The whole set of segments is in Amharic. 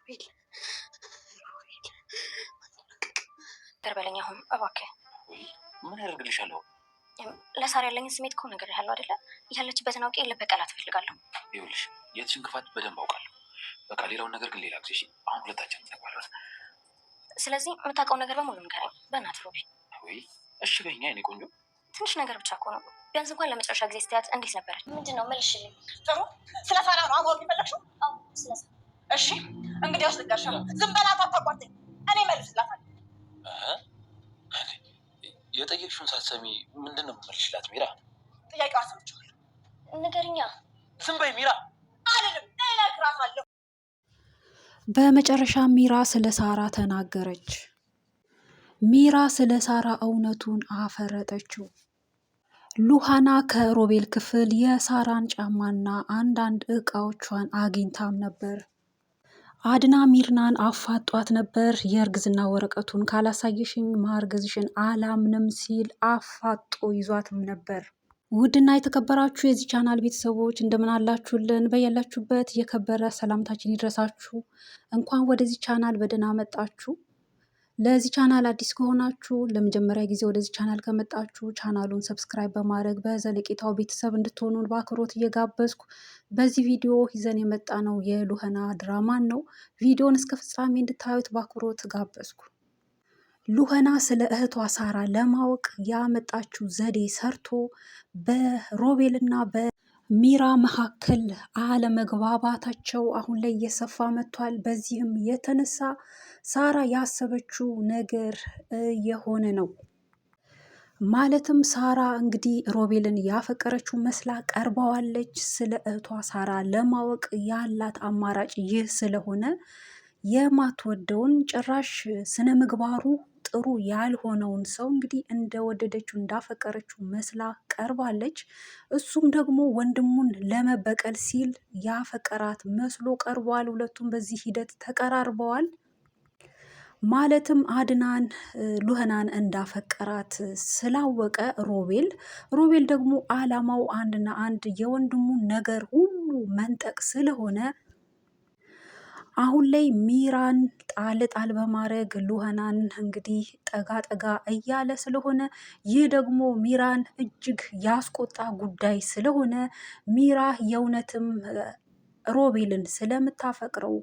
ሮቤል በለኝ አሁን እባክህ። ምን ያደርግልሻለሁ? ለሳራ ያለኝን ስሜት እኮ ነገር ያለው አይደለ? ያለችበትን አውቄ ልበቀላት እፈልጋለሁ። ይኸውልሽ የትሽን ክፋት በደንብ አውቃለሁ። በቃ ሌላውን ነገር ግን ሌላ ጊዜ። አሁን ሁለታችን እንተባለን። ስለዚህ የምታውቀው ነገር በሙሉ ንገረኝ በእናትህ ሮቤል። ወይ እሺ በይኛ የኔ ቆንጆ። ትንሽ ነገር ብቻ እኮ ነው። ቢያንስ እንኳን ለመጨረሻ ጊዜ ስትያት እንዴት ነበረች? ምንድን ነው መልሽልኝ። ጥሩ ስለ ሳራ ነው አወቅ የፈለግሽው? አዎ ስለ ሳራ። እሺ እንግዲህ አስልጋሽ ዝም በላት አታቋርጠኝ። እኔ መልስላታለሁ። የጠየቅሽውን ሳትሰሚ ምንድን ነው የምመልሽላት? ሚራ ጥያቄዋ ሰምቼዋለሁ። ንገሪኛ። ዝም በይ ሚራ። አልልም እነግራታለሁ። በመጨረሻ ሚራ ስለ ሳራ ተናገረች። ሚራ ስለ ሳራ እውነቱን አፈረጠችው። ሉሃና ከሮቤል ክፍል የሳራን ጫማና አንዳንድ እቃዎቿን አግኝታም ነበር። አድና ሚርናን አፋጧት ነበር። የእርግዝና ወረቀቱን ካላሳየሽኝ ማርገዝሽን አላምንም ሲል አፋጦ ይዟትም ነበር። ውድና የተከበራችሁ የዚህ ቻናል ቤተሰቦች እንደምን አላችሁልን? በያላችሁበት የከበረ ሰላምታችን ይድረሳችሁ። እንኳን ወደዚህ ቻናል በደህና መጣችሁ። ለዚህ ቻናል አዲስ ከሆናችሁ ለመጀመሪያ ጊዜ ወደዚህ ቻናል ከመጣችሁ ቻናሉን ሰብስክራይብ በማድረግ በዘለቄታው ቤተሰብ እንድትሆኑን በአክብሮት እየጋበዝኩ በዚህ ቪዲዮ ይዘን የመጣ ነው የሉሃና ድራማን ነው። ቪዲዮን እስከ ፍጻሜ እንድታዩት በአክብሮት ጋበዝኩ። ሉሃና ስለ እህቷ ሳራ ለማወቅ ያመጣችው ዘዴ ሰርቶ በሮቤልና በሚራ መካከል አለመግባባታቸው አሁን ላይ እየሰፋ መጥቷል። በዚህም የተነሳ ሳራ ያሰበችው ነገር የሆነ ነው። ማለትም ሳራ እንግዲህ ሮቤልን ያፈቀረችው መስላ ቀርባዋለች። ስለ እህቷ ሳራ ለማወቅ ያላት አማራጭ ይህ ስለሆነ የማትወደውን ጭራሽ ስነ ምግባሩ ጥሩ ያልሆነውን ሰው እንግዲህ እንደወደደችው እንዳፈቀረችው መስላ ቀርባለች። እሱም ደግሞ ወንድሙን ለመበቀል ሲል ያፈቀራት መስሎ ቀርቧል። ሁለቱም በዚህ ሂደት ተቀራርበዋል። ማለትም አድናን ሉሃናን እንዳፈቀራት ስላወቀ ሮቤል ደግሞ አላማው አንድና አንድ የወንድሙን ነገር ሁሉ መንጠቅ ስለሆነ አሁን ላይ ሚራን ጣል በማድረግ ሉሃናን እንግዲህ ጠጋ ጠጋ እያለ ስለሆነ ይህ ደግሞ ሚራን እጅግ ያስቆጣ ጉዳይ ስለሆነ ሚራ የእውነትም ሮቤልን ስለምታፈቅረው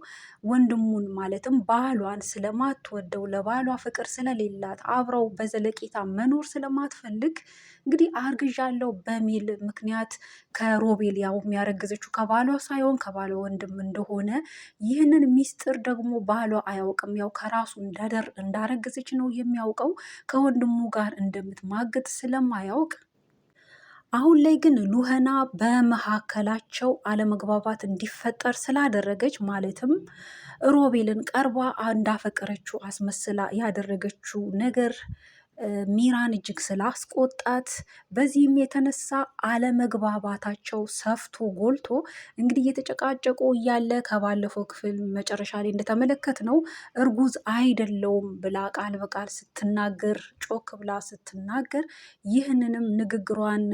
ወንድሙን ማለትም ባሏን ስለማትወደው ለባሏ ፍቅር ስለሌላት አብረው በዘለቄታ መኖር ስለማትፈልግ እንግዲህ አርግዣለሁ በሚል ምክንያት ከሮቤል ያው የሚያረግዘችው ከባሏ ሳይሆን ከባሏ ወንድም እንደሆነ ይህንን ሚስጥር ደግሞ ባሏ አያውቅም። ያው ከራሱ እንዳረገዘች ነው የሚያውቀው። ከወንድሙ ጋር እንደምትማገጥ ስለማያውቅ አሁን ላይ ግን ሉሃና በመካከላቸው አለመግባባት እንዲፈጠር ስላደረገች ማለትም ሮቤልን ቀርባ እንዳፈቀረችው አስመስላ ያደረገችው ነገር ሚራን እጅግ ስላስቆጣት በዚህም የተነሳ አለመግባባታቸው ሰፍቶ ጎልቶ እንግዲህ እየተጨቃጨቁ እያለ ከባለፈው ክፍል መጨረሻ ላይ እንደተመለከት ነው እርጉዝ አይደለውም ብላ ቃል በቃል ስትናገር ጮክ ብላ ስትናገር ይህንንም ንግግሯን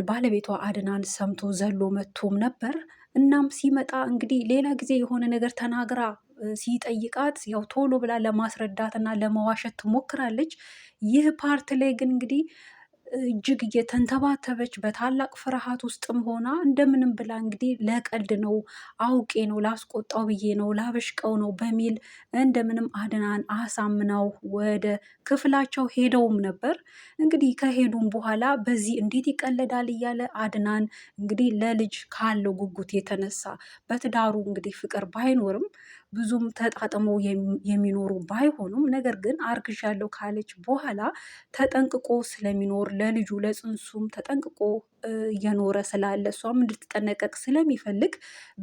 ባለቤቷ አድናን ሰምቶ ዘሎ መጥቶም ነበር። እናም ሲመጣ እንግዲህ ሌላ ጊዜ የሆነ ነገር ተናግራ ሲጠይቃት ያው ቶሎ ብላ ለማስረዳት እና ለመዋሸት ትሞክራለች። ይህ ፓርት ላይ ግን እንግዲህ እጅግ እየተንተባተበች በታላቅ ፍርሃት ውስጥም ሆና እንደምንም ብላ እንግዲህ ለቀልድ ነው፣ አውቄ ነው፣ ላስቆጣው ብዬ ነው፣ ላበሽቀው ነው በሚል እንደምንም አድናን አሳምናው ወደ ክፍላቸው ሄደውም ነበር። እንግዲህ ከሄዱም በኋላ በዚህ እንዴት ይቀለዳል እያለ አድናን እንግዲህ ለልጅ ካለው ጉጉት የተነሳ በትዳሩ እንግዲህ ፍቅር ባይኖርም ብዙም ተጣጥመው የሚኖሩ ባይሆኑም ነገር ግን አርግዣለሁ ካለች በኋላ ተጠንቅቆ ስለሚኖር ለልጁ ለጽንሱም ተጠንቅቆ እየኖረ ስላለ እሷም እንድትጠነቀቅ ስለሚፈልግ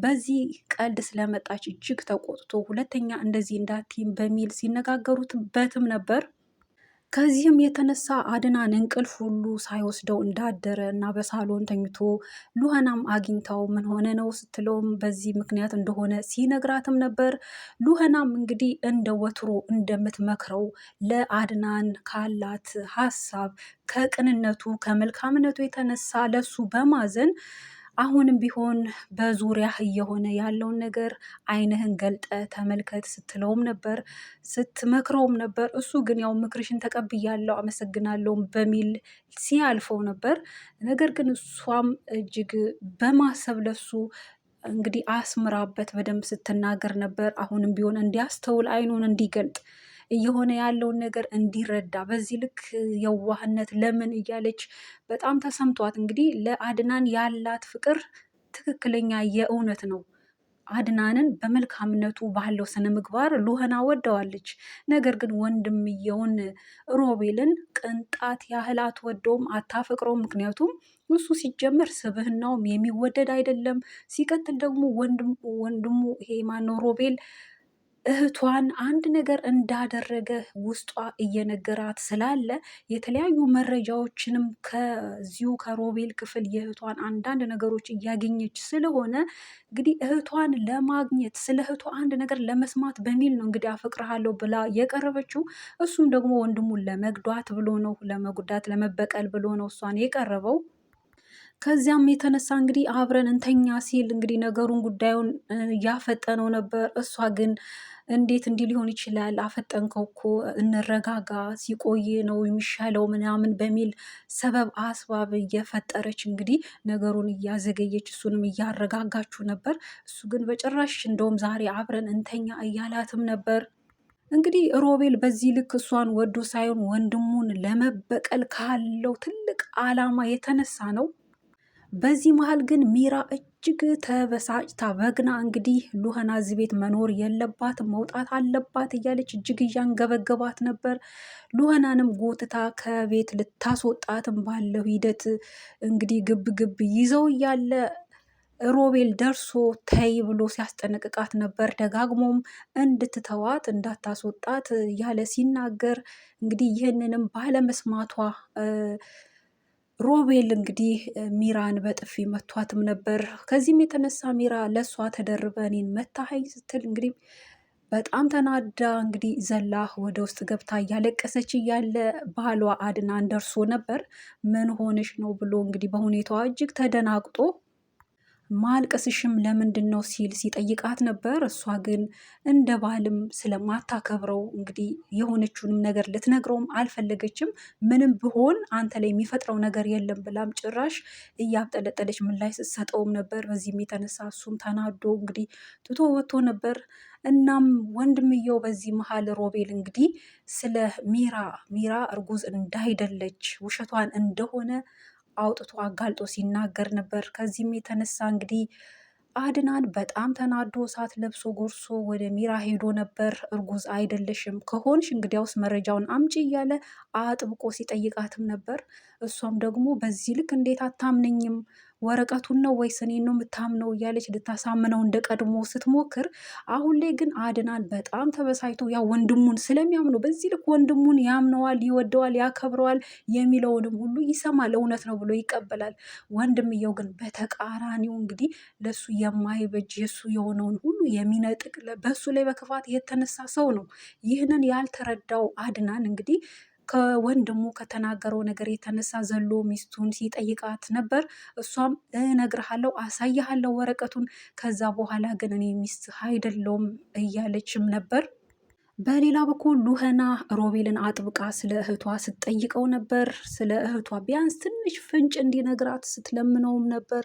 በዚህ ቀልድ ስለመጣች እጅግ ተቆጥቶ ሁለተኛ እንደዚህ እንዳትይም በሚል ሲነጋገሩበትም ነበር። ከዚህም የተነሳ አድናን እንቅልፍ ሁሉ ሳይወስደው እንዳደረ እና በሳሎን ተኝቶ ሉሃናም አግኝታው ምን ሆነ ነው ስትለውም በዚህ ምክንያት እንደሆነ ሲነግራትም ነበር። ሉሃናም እንግዲህ እንደ ወትሮ እንደምትመክረው ለአድናን ካላት ሀሳብ ከቅንነቱ ከመልካምነቱ የተነሳ ለሱ በማዘን አሁንም ቢሆን በዙሪያ እየሆነ ያለውን ነገር ዓይንህን ገልጠ ተመልከት ስትለውም ነበር፣ ስትመክረውም ነበር። እሱ ግን ያው ምክርሽን ተቀብያለሁ አመሰግናለሁ በሚል ሲያልፈው ነበር። ነገር ግን እሷም እጅግ በማሰብ ለሱ እንግዲህ አስምራበት በደንብ ስትናገር ነበር። አሁንም ቢሆን እንዲያስተውል ዓይኑን እንዲገልጥ እየሆነ ያለውን ነገር እንዲረዳ በዚህ ልክ የዋህነት ለምን እያለች በጣም ተሰምቷት እንግዲህ ለአድናን ያላት ፍቅር ትክክለኛ የእውነት ነው። አድናንን በመልካምነቱ ባለው ስነ ምግባር ሉህና ወደዋለች። ነገር ግን ወንድምየውን ሮቤልን ቅንጣት ያህል አትወደውም፣ አታፈቅረውም። ምክንያቱም እሱ ሲጀመር ስብህናውም የሚወደድ አይደለም። ሲቀጥል ደግሞ ወንድሙ ይሄ ማነው ሮቤል እህቷን አንድ ነገር እንዳደረገ ውስጧ እየነገራት ስላለ የተለያዩ መረጃዎችንም ከዚሁ ከሮቤል ክፍል የእህቷን አንዳንድ ነገሮች እያገኘች ስለሆነ እንግዲህ እህቷን ለማግኘት ስለ እህቷ አንድ ነገር ለመስማት በሚል ነው እንግዲህ አፈቅርሃለሁ ብላ የቀረበችው። እሱም ደግሞ ወንድሙን ለመጉዳት ብሎ ነው፣ ለመጉዳት ለመበቀል ብሎ ነው እሷን የቀረበው። ከዚያም የተነሳ እንግዲህ አብረን እንተኛ ሲል እንግዲህ ነገሩን ጉዳዩን ያፈጠነው ነበር። እሷ ግን እንዴት እንዲህ ሊሆን ይችላል? አፈጠንከው እኮ እንረጋጋ፣ ሲቆይ ነው የሚሻለው ምናምን በሚል ሰበብ አስባብ እየፈጠረች እንግዲህ ነገሩን እያዘገየች እሱንም እያረጋጋችሁ ነበር። እሱ ግን በጭራሽ እንደውም ዛሬ አብረን እንተኛ እያላትም ነበር። እንግዲህ ሮቤል በዚህ ልክ እሷን ወዶ ሳይሆን ወንድሙን ለመበቀል ካለው ትልቅ ዓላማ የተነሳ ነው። በዚህ መሀል ግን ሚራ እጅግ ተበሳጭታ በግና እንግዲህ ሉህና እዚህ ቤት መኖር የለባትም መውጣት አለባት እያለች እጅግ እያንገበገባት ነበር። ሉህናንም ጎትታ ከቤት ልታስወጣትም ባለው ሂደት እንግዲህ ግብ ግብ ይዘው እያለ ሮቤል ደርሶ ተይ ብሎ ሲያስጠነቅቃት ነበር። ደጋግሞም እንድትተዋት እንዳታስወጣት ያለ ሲናገር እንግዲህ ይህንንም ባለመስማቷ ሮቤል እንግዲህ ሚራን በጥፊ መቷትም ነበር። ከዚህም የተነሳ ሚራ ለእሷ ተደርበ እኔን መታኸኝ ስትል እንግዲህ በጣም ተናዳ እንግዲህ ዘላ ወደ ውስጥ ገብታ እያለቀሰች እያለ ባሏ አድናን ደርሶ ነበር። ምን ሆነሽ ነው ብሎ እንግዲህ በሁኔታዋ እጅግ ተደናግጦ ማልቀስሽም ለምንድን ነው ሲል ሲጠይቃት ነበር። እሷ ግን እንደ ባልም ስለማታከብረው እንግዲህ የሆነችውንም ነገር ልትነግረውም አልፈለገችም። ምንም ብሆን አንተ ላይ የሚፈጥረው ነገር የለም ብላም ጭራሽ እያብጠለጠለች ምላሽ ስትሰጠውም ነበር። በዚህም የተነሳ እሱም ተናዶ እንግዲህ ትቶ ወጥቶ ነበር። እናም ወንድምየው በዚህ መሀል ሮቤል እንግዲህ ስለ ሚራ እርጉዝ እንዳይደለች ውሸቷን እንደሆነ አውጥቶ አጋልጦ ሲናገር ነበር። ከዚህም የተነሳ እንግዲህ አድናን በጣም ተናዶ እሳት ለብሶ ጎርሶ ወደ ሚራ ሄዶ ነበር። እርጉዝ አይደለሽም ከሆንሽ እንግዲያውስ መረጃውን አምጪ እያለ አጥብቆ ሲጠይቃትም ነበር። እሷም ደግሞ በዚህ ልክ እንዴት አታምነኝም? ወረቀቱን ነው ወይስ እኔን ነው የምታምነው? እያለች ልታሳምነው እንደ ቀድሞ ስትሞክር፣ አሁን ላይ ግን አድናን በጣም ተበሳይቶ ያ ወንድሙን ስለሚያምነው በዚህ ልክ ወንድሙን ያምነዋል፣ ይወደዋል፣ ያከብረዋል፣ የሚለውንም ሁሉ ይሰማል፣ እውነት ነው ብሎ ይቀበላል። ወንድምየው ግን በተቃራኒው እንግዲህ ለሱ የማይበጅ የሱ የሆነውን ሁሉ የሚነጥቅ በሱ ላይ በክፋት የተነሳ ሰው ነው። ይህንን ያልተረዳው አድናን እንግዲህ ከወንድሙ ከተናገረው ነገር የተነሳ ዘሎ ሚስቱን ሲጠይቃት ነበር። እሷም እነግርሃለሁ፣ አሳይሃለሁ ወረቀቱን፣ ከዛ በኋላ ግን እኔ ሚስት አይደለሁም እያለችም ነበር። በሌላ በኩል ሉህና ሮቤልን አጥብቃ ስለ እህቷ ስትጠይቀው ነበር። ስለ እህቷ ቢያንስ ትንሽ ፍንጭ እንዲነግራት ስትለምነውም ነበር።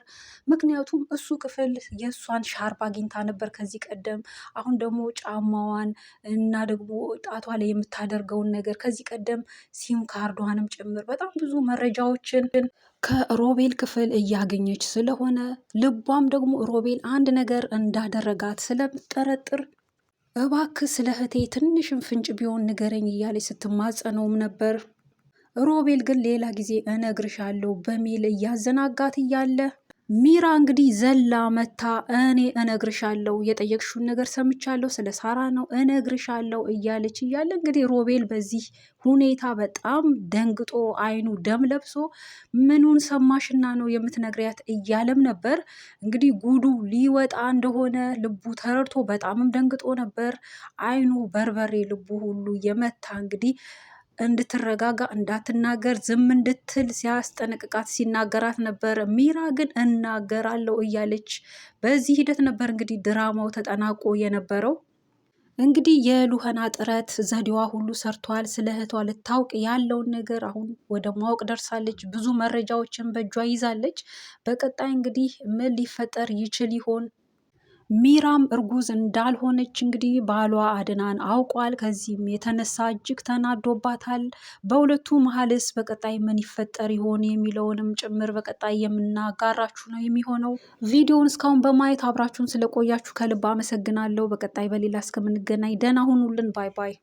ምክንያቱም እሱ ክፍል የእሷን ሻርፕ አግኝታ ነበር ከዚህ ቀደም። አሁን ደግሞ ጫማዋን እና ደግሞ ጣቷ ላይ የምታደርገውን ነገር ከዚህ ቀደም ሲም ካርዷንም ጭምር በጣም ብዙ መረጃዎችን ከሮቤል ክፍል እያገኘች ስለሆነ ልቧም ደግሞ ሮቤል አንድ ነገር እንዳደረጋት ስለምጠረጥር እባክህ ስለ እህቴ ትንሽም ፍንጭ ቢሆን ንገረኝ እያለች ስትማጸነውም ነበር። ሮቤል ግን ሌላ ጊዜ እነግርሻለሁ በሚል እያዘናጋት እያለ ሚራ እንግዲህ ዘላ መታ እኔ እነግርሻለሁ፣ የጠየቅሽውን ነገር ሰምቻለሁ፣ ስለ ሳራ ነው እነግርሻለሁ እያለች እያለ እንግዲህ ሮቤል በዚህ ሁኔታ በጣም ደንግጦ አይኑ ደም ለብሶ ምኑን ሰማሽና ነው የምትነግሪያት እያለም ነበር። እንግዲህ ጉዱ ሊወጣ እንደሆነ ልቡ ተረድቶ በጣምም ደንግጦ ነበር። አይኑ በርበሬ ልቡ ሁሉ የመታ እንግዲህ እንድትረጋጋ እንዳትናገር ዝም እንድትል ሲያስጠነቅቃት ሲናገራት ነበር። ሚራ ግን እናገራለሁ እያለች በዚህ ሂደት ነበር እንግዲህ ድራማው ተጠናቆ የነበረው። እንግዲህ የሉህና ጥረት ዘዴዋ ሁሉ ሰርቷል። ስለ እህቷ ልታውቅ ያለውን ነገር አሁን ወደ ማወቅ ደርሳለች። ብዙ መረጃዎችን በእጇ ይዛለች። በቀጣይ እንግዲህ ምን ሊፈጠር ይችል ይሆን? ሚራም እርጉዝ እንዳልሆነች እንግዲህ ባሏ አድናን አውቋል። ከዚህም የተነሳ እጅግ ተናዶባታል። በሁለቱ መሀልስ በቀጣይ ምን ይፈጠር ይሆን የሚለውንም ጭምር በቀጣይ የምናጋራችሁ ነው የሚሆነው። ቪዲዮውን እስካሁን በማየት አብራችሁን ስለቆያችሁ ከልብ አመሰግናለሁ። በቀጣይ በሌላ እስከምንገናኝ ደህና ሁኑልን። ባይ ባይ።